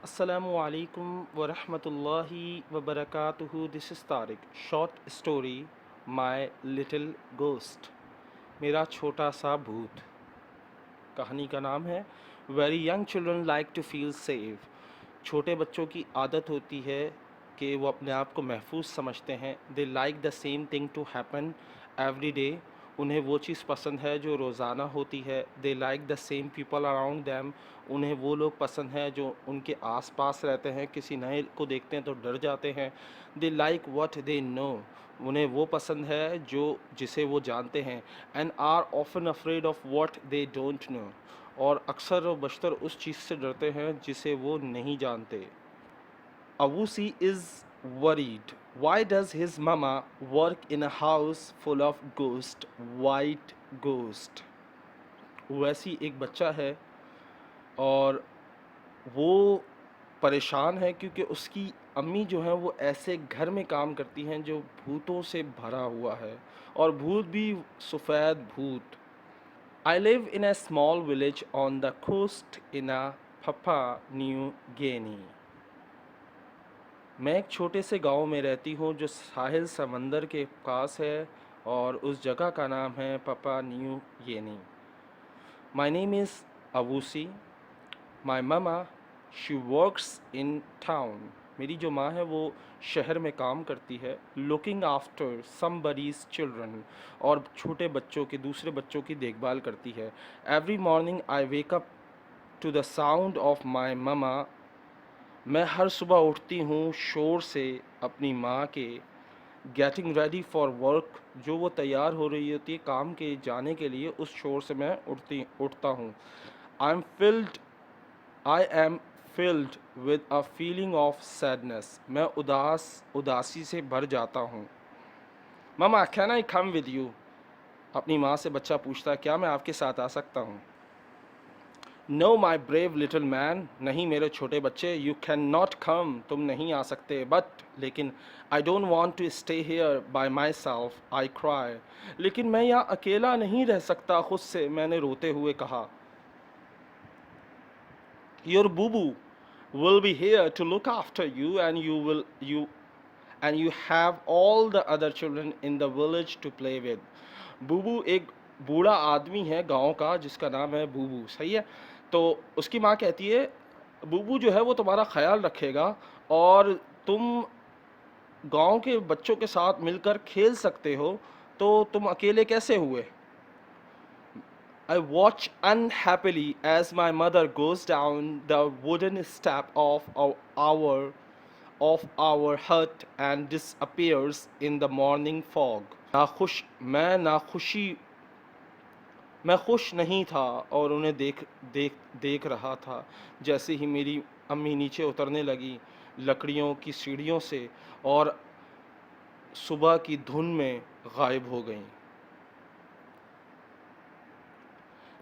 Assalamu alaikum wa rahmatullahi wa barakatuhu. This is Tariq. Short story My Little Ghost. मेरा छोटा सा भूत. कहानी का नाम है Very young children like to feel safe. छोटे बच्चों की आदत होती है कि वो अपने आप को महफूज समझते हैं. They like the same thing to happen every day. उन्हें वो चीज़ पसंद है जो रोज़ाना होती है. They like the same people around them. उन्हें वो लोग पसंद हैं जो उनके आसपास रहते हैं. किसी नए को देखते हैं तो डर जाते हैं. They like what they know. उन्हें वो पसंद है जिसे वो जानते हैं. And are often afraid of what they don't know. और अक्सर व बशतर उस चीज़ से डरते हैं जिसे वो नहीं जानते. Awusi is worried. Why does his mama work in a house full of ghost, white ghost? वैसी एक बच्चा है और वो परेशान है क्योंकि उसकी अम्मी जो है वो ऐसे घर में काम करती हैं जो भूतों से भरा हुआ है और भूत भी सफ़ेद भूत. I live in a small village on the coast in a Papua New Guinea. मैं एक छोटे से गांव में रहती हूँ जो साहिल समंदर के पास है और उस जगह का नाम है Papua New Guinea. My name is Awusi. My mama, she works in town. मेरी जो माँ है वो शहर में काम करती है. Looking after somebody's children. और छोटे बच्चों के दूसरे बच्चों की देखभाल करती है. Every morning I wake up to the sound of my mama. मैं हर सुबह उठती हूँ शोर से अपनी माँ के. Getting ready for work. जो वो तैयार हो रही होती है काम के जाने के लिए, उस शोर से मैं उठता हूँ. I am filled with a feeling of sadness. मैं उदासी से भर जाता हूँ. Mama can I come with you. अपनी माँ से बच्चा पूछता है क्या मैं आपके साथ आ सकता हूँ. No my brave little man. नहीं मेरे छोटे बच्चे. You can not come. तुम नहीं आ सकते. बट लेकिन I don't want to stay here by myself. I cry. लेकिन मैं यहाँ अकेला नहीं रह सकता खुद से. मैंने रोते हुए कहा. Your Bubu will be here to look after you and you have all the other children in the village to play with. Bubu एक बूढ़ा आदमी है गांव का जिसका नाम है बूबू. सही है. तो उसकी माँ कहती है बूबू जो है वो तुम्हारा ख्याल रखेगा और तुम गांव के बच्चों के साथ मिलकर खेल सकते हो. तो तुम अकेले कैसे हुए. I watch unhappily as my mother goes down the wooden step of our hut and disappears in the morning fog. मैं खुश नहीं था और उन्हें देख रहा था जैसे ही मेरी अम्मी नीचे उतरने लगी लकड़ियों की सीढ़ियों से और सुबह की धुन में गायब हो गईं.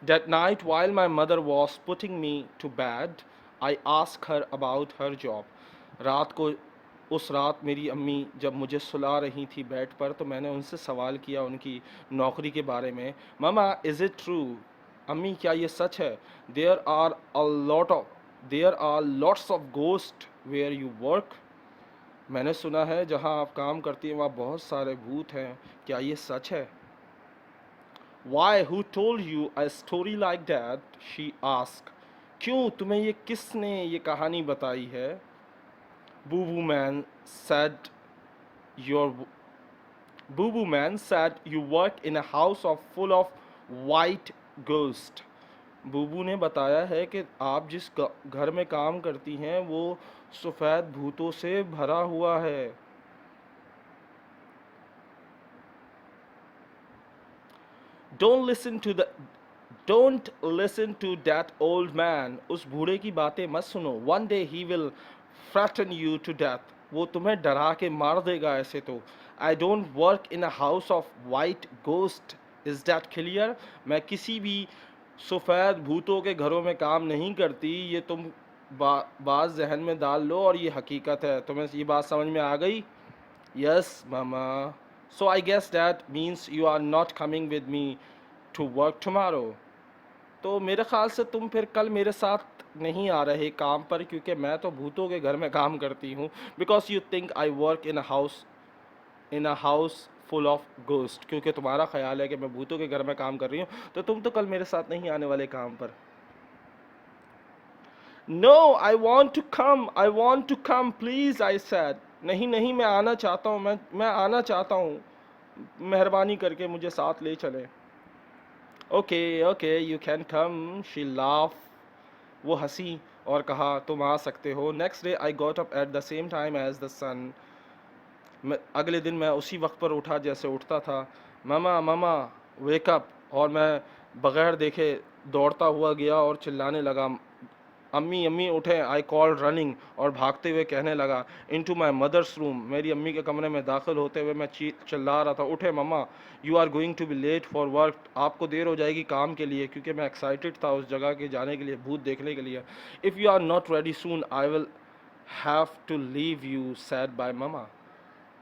That night while my mother was putting me to bed, I asked her about her job. उस रात मेरी अम्मी जब मुझे सुला रही थी बेड पर तो मैंने उनसे सवाल किया उनकी नौकरी के बारे में. Mama is it true. अम्मी क्या ये सच है. There are lots of ghost where you work. मैंने सुना है जहाँ आप काम करती हैं वहाँ बहुत सारे भूत हैं. क्या ये सच है. Why, who told you a story like that? She asked. क्यों तुम्हें ये किसने ये कहानी बताई है. Boo man said your Boo man said you work in a house of full of white ghost. बूबू ने बताया है कि आप जिस घर में काम करती हैं वो सफ़ेद भूतों से भरा हुआ है. Don't listen to that old man. उस बूढ़े की बातें मत सुनो. One day he will frighten you to death. वो तुम्हें डरा के मार देगा ऐसे तो. I don't work in a house of white ghost. Is that clear? मैं किसी भी सफ़ेद भूतों के घरों में काम नहीं करती. ये तुम बात जहन में डाल लो और ये हकीकत है. तुम्हें ये बात समझ में आ गई. Yes, Mama. So I guess that means you are not coming with me to work tomorrow. तो मेरे ख्याल से तुम फिर कल मेरे साथ नहीं आ रहे काम पर, क्योंकि मैं तो भूतों के घर में काम करती हूँ। Because you think I work in a house full of ghost, क्योंकि तुम्हारा ख्याल है कि मैं भूतों के घर में काम कर रही हूँ, तो तुम तो कल मेरे साथ नहीं आने वाले काम पर। No, I want to come please, I said. नहीं नहीं, मैं आना चाहता हूँ, मैं आना चाहता हूँ, मेहरबानी करके मुझे साथ ले चले। Okay okay, you can come, she laugh. वो हंसी और कहा तुम आ सकते हो। Next day I got up at the same time as the sun. मैं अगले दिन मैं उसी वक्त पर उठा जैसे उठता था। मामा मामा वेकअप। और मैं बगैर देखे दौड़ता हुआ गया और चिल्लाने लगा, अम्मी अम्मी उठे। आई कॉल रनिंग, और भागते हुए कहने लगा, इनटू माय मदर्स रूम। मेरी अम्मी के कमरे में दाखिल होते हुए मैं चिल्ला रहा था, उठे mama, you are going to be late for work. आपको देर हो जाएगी काम के लिए, क्योंकि मैं एक्साइटेड था उस जगह के जाने के लिए, भूत देखने के लिए। If you are not ready soon I will have to leave you, said bye mama.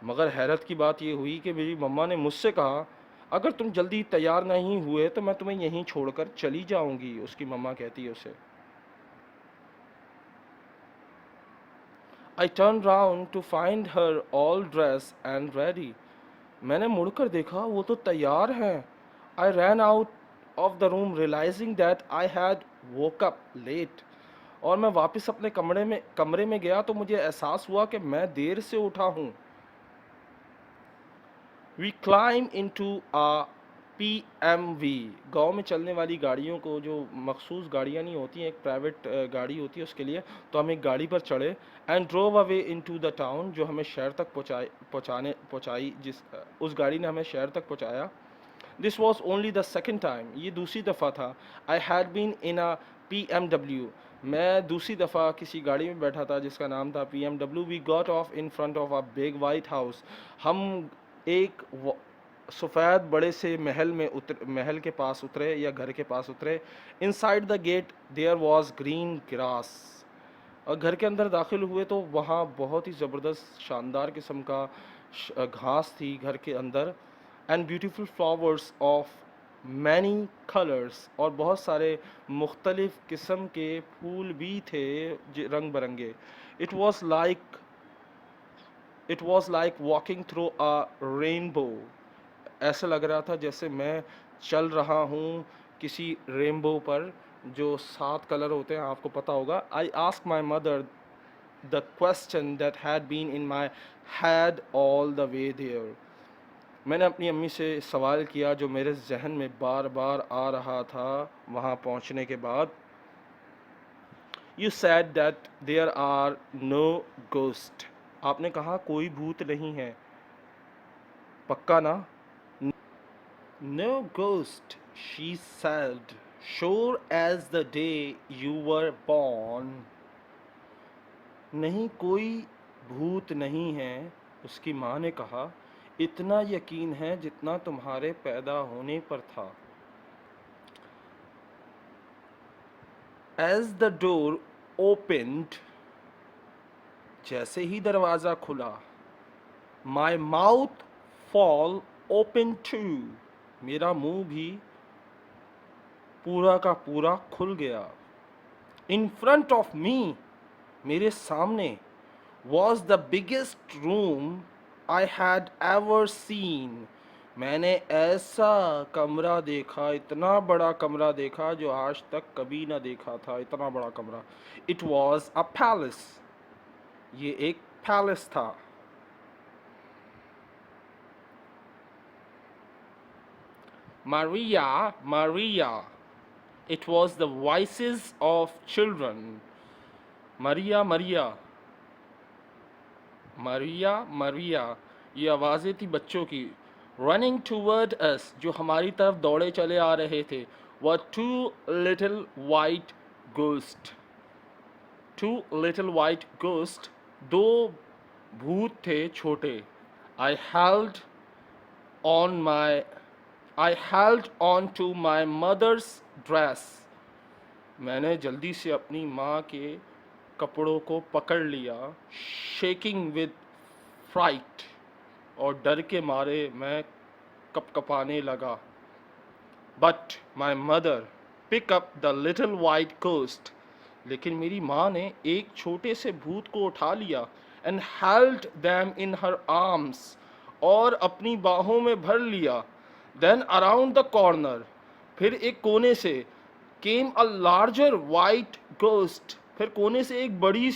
मगर हैरत की बात यह हुई कि मेरी मम्मा ने मुझसे कहा, अगर तुम जल्दी तैयार नहीं हुए तो मैं तुम्हें यहीं छोड़कर चली जाऊंगी। उसकी मम्मा कहती है उसे। I turn round to find her all dress and ready. मैंने मुड़कर देखा, वो तो तैयार हैं। I ran out of the room realising that I had woke up late. और मैं वापस अपने कमरे में गया तो मुझे एहसास हुआ कि मैं देर से उठा हूँ। We climb into a PMV। गांव में चलने वाली गाड़ियों को, जो मखसूस गाड़ियाँ नहीं होती हैं, एक प्राइवेट गाड़ी होती है उसके लिए, तो हम एक गाड़ी पर चढ़े and drove away into the town, जो हमें शहर तक पहुँचाई उस गाड़ी ने हमें शहर तक पहुँचाया। This was only the second time, ये दूसरी दफ़ा था। I had been in a PMW। मैं दूसरी दफ़ा किसी गाड़ी में बैठा था जिसका नाम था PMW। We got off in front of a big white house. हम एक सफ़ेद बड़े से महल के पास उतरे, या घर के पास उतरे। Inside the gate there was green grass. और घर के अंदर दाखिल हुए तो वहाँ बहुत ही ज़बरदस्त शानदार किस्म का घास थी घर के अंदर, and beautiful flowers of many colours. और बहुत सारे मुख्तलिफ़ किस्म के फूल भी थे, रंग बिरंगे। It was like it was like walking through a rainbow. ऐसा लग रहा था जैसे मैं चल रहा हूँ किसी रेनबो पर, जो 7 कलर होते हैं, आपको पता होगा। I ask my mother the question that had been in my head all the way there. मैंने अपनी अम्मी से सवाल किया जो मेरे जहन में बार बार आ रहा था वहाँ पहुँचने के बाद। You said that there are no ghost. आपने कहा कोई भूत नहीं है, पक्का ना? No ghost, she said, sure as the day you were born. नहीं, कोई भूत नहीं है, उसकी माँ ने कहा, इतना यकीन है जितना तुम्हारे पैदा होने पर था। As the door opened, जैसे ही दरवाज़ा खुला, my mouth fall open too. मेरा मुंह भी पूरा का पूरा खुल गया। इन फ्रंट ऑफ मी, मेरे सामने, was the biggest room I had ever seen. मैंने ऐसा कमरा देखा, इतना बड़ा कमरा देखा जो आज तक कभी ना देखा था, इतना बड़ा कमरा। It was a palace. ये एक पैलेस था। Maria, Maria. It was the voices of children. Maria, Maria. Maria, Maria. ये आवाज़ें थी बच्चों की। Running toward us, जो हमारी तरफ दौड़े चले आ रहे थे, were two little white ghosts. Two little white ghosts. दो भूत थे छोटे। I held on my I held on to my mother's dress. मैंने जल्दी से अपनी माँ के कपड़ों को पकड़ लिया। शेकिंग विद फ्राइट, और डर के मारे मैं कपकपाने लगा। But my mother, pick up the little white ghost. लेकिन मेरी माँ ने एक छोटे से भूत को उठा लिया and held them in her arms, और अपनी बाहों में भर लिया. Then around the corner, फिर एक कोने से came a larger white ghost. फिर कोने से एक बड़ी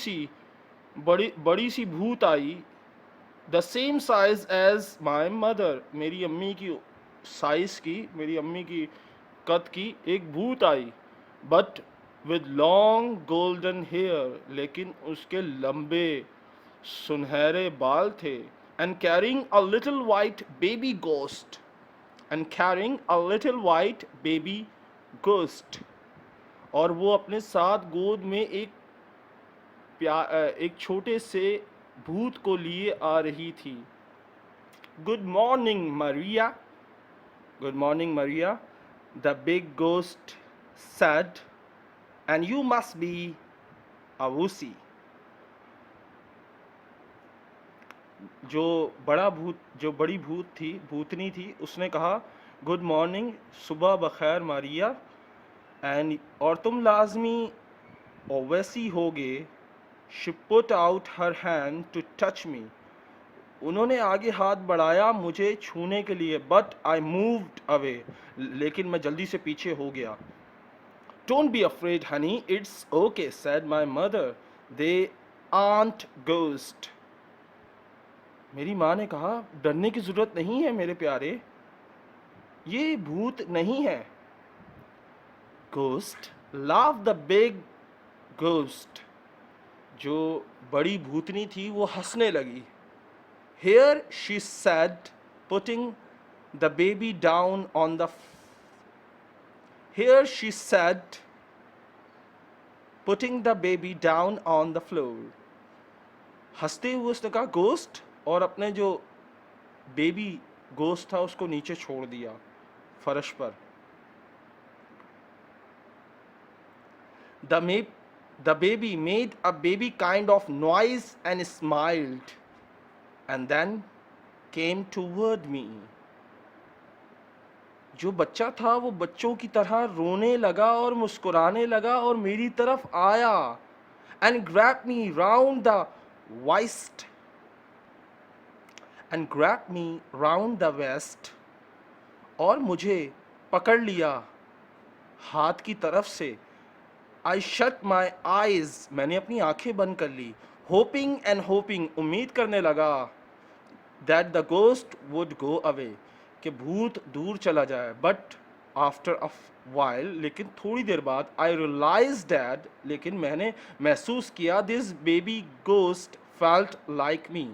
सी भूत आई. The same size as my mother. मेरी अम्मी की साइज की, मेरी अम्मी की कद की एक भूत आई. But with long golden hair. लेकिन उसके लंबे सुनहरे बाल थे. And carrying a little white baby ghost. And carrying a little white baby ghost. और वो अपने साथ गोद में एक छोटे से भूत को लिए आ रही थी. Good morning, Maria. Good morning, Maria. The big ghost said, and you must be a wussy. जो बड़ी भूतनी थी, उसने कहा, गुड मॉर्निंग, सुबह बखैर मारिया, एंड और तुम लाजमी ओवैसी होगे. She put out her hand to touch me. उन्होंने आगे हाथ बढ़ाया मुझे छूने के लिए. But I moved away. लेकिन मैं जल्दी से पीछे हो गया. Don't be afraid, honey. It's okay, said my mother. They aren't ghosts. मेरी माँ ने कहा, डरने की जरूरत नहीं है मेरे प्यारे, ये भूत नहीं है. Ghost, laughed the big ghost. जो बड़ी भूतनी थी वो हंसने लगी. Here she said, putting the baby down on the Here she said, putting the baby down on the floor. हंसते हुए उसने कहा गोस्ट, और अपने जो बेबी गोस्ट था उसको नीचे छोड़ दिया फर्श पर. The baby made a baby kind of noise and smiled, and then came toward me. जो बच्चा था वो बच्चों की तरह रोने लगा और मुस्कुराने लगा और मेरी तरफ आया. And grabbed me round the waist. And grabbed me round the waist. और मुझे पकड़ लिया हाथ की तरफ से. I shut my eyes. मैंने अपनी आंखें बंद कर ली. Hoping and hoping. उम्मीद करने लगा that the ghost would go away. कि भूत दूर चला जाए. But after a while, लेकिन थोड़ी देर बाद, I realized that, लेकिन मैंने महसूस किया, this baby ghost felt like me.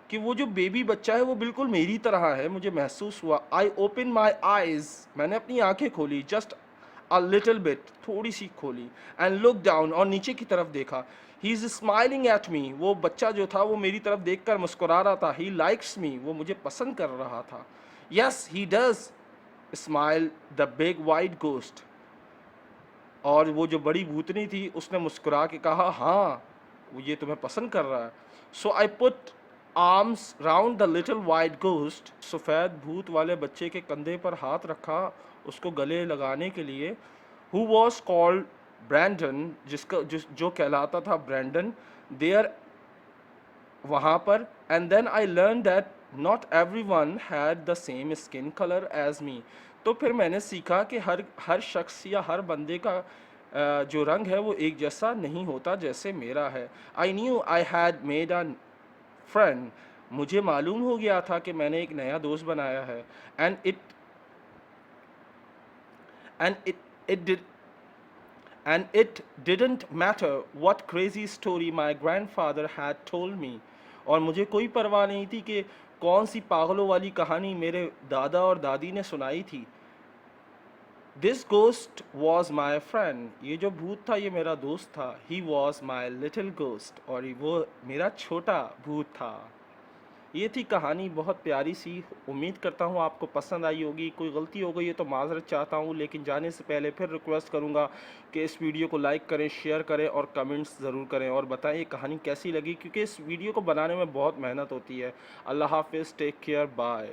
कि वो जो बेबी बच्चा है वो बिल्कुल मेरी तरह है. मुझे महसूस हुआ. I opened my eyes. मैंने अपनी आंखें खोली. Just a little bit, थोड़ी सी खोली. And looked down, और नीचे की तरफ देखा. He is smiling at me. वो बच्चा जो था वो मेरी तरफ देखकर मुस्कुरा रहा था. He likes me. वो मुझे पसंद कर रहा था. Yes, he does, smiled the big white ghost. और वो जो बड़ी भूतनी थी उसने मुस्कुरा के कहा, हाँ वो ये तुम्हें पसंद कर रहा है. So I put arms round the little white ghost. सफ़ेद भूत वाले बच्चे के कंधे पर हाथ रखा उसको गले लगाने के लिए. Who was called Brandon, जो कहलाता था ब्रैंडन. There, वहाँ पर. And then I learned that not everyone had the same skin color as me. तो फिर मैंने सीखा कि हर शख्स या हर बंदे का जो रंग है वो एक जैसा नहीं होता जैसे मेरा है. I knew I had made a friend. मुझे मालूम हो गया था कि मैंने एक नया दोस्त बनाया है. And it didn't matter what crazy story my grandfather had told me. और मुझे कोई परवाह नहीं थी कि कौन सी पागलों वाली कहानी मेरे दादा और दादी ने सुनाई थी. This ghost was my friend. ये जो भूत था ये मेरा दोस्त था. He was my little ghost. और वो मेरा छोटा भूत था. ये थी कहानी, बहुत प्यारी सी. उम्मीद करता हूँ आपको पसंद आई होगी. कोई गलती हो गई है तो माज़रत चाहता हूँ, लेकिन जाने से पहले फिर रिक्वेस्ट करूँगा कि इस वीडियो को लाइक करें, शेयर करें और कमेंट्स ज़रूर करें और बताएं ये कहानी कैसी लगी, क्योंकि इस वीडियो को बनाने में बहुत मेहनत होती है. अल्लाह हाफ़िज़. Take care. बाय.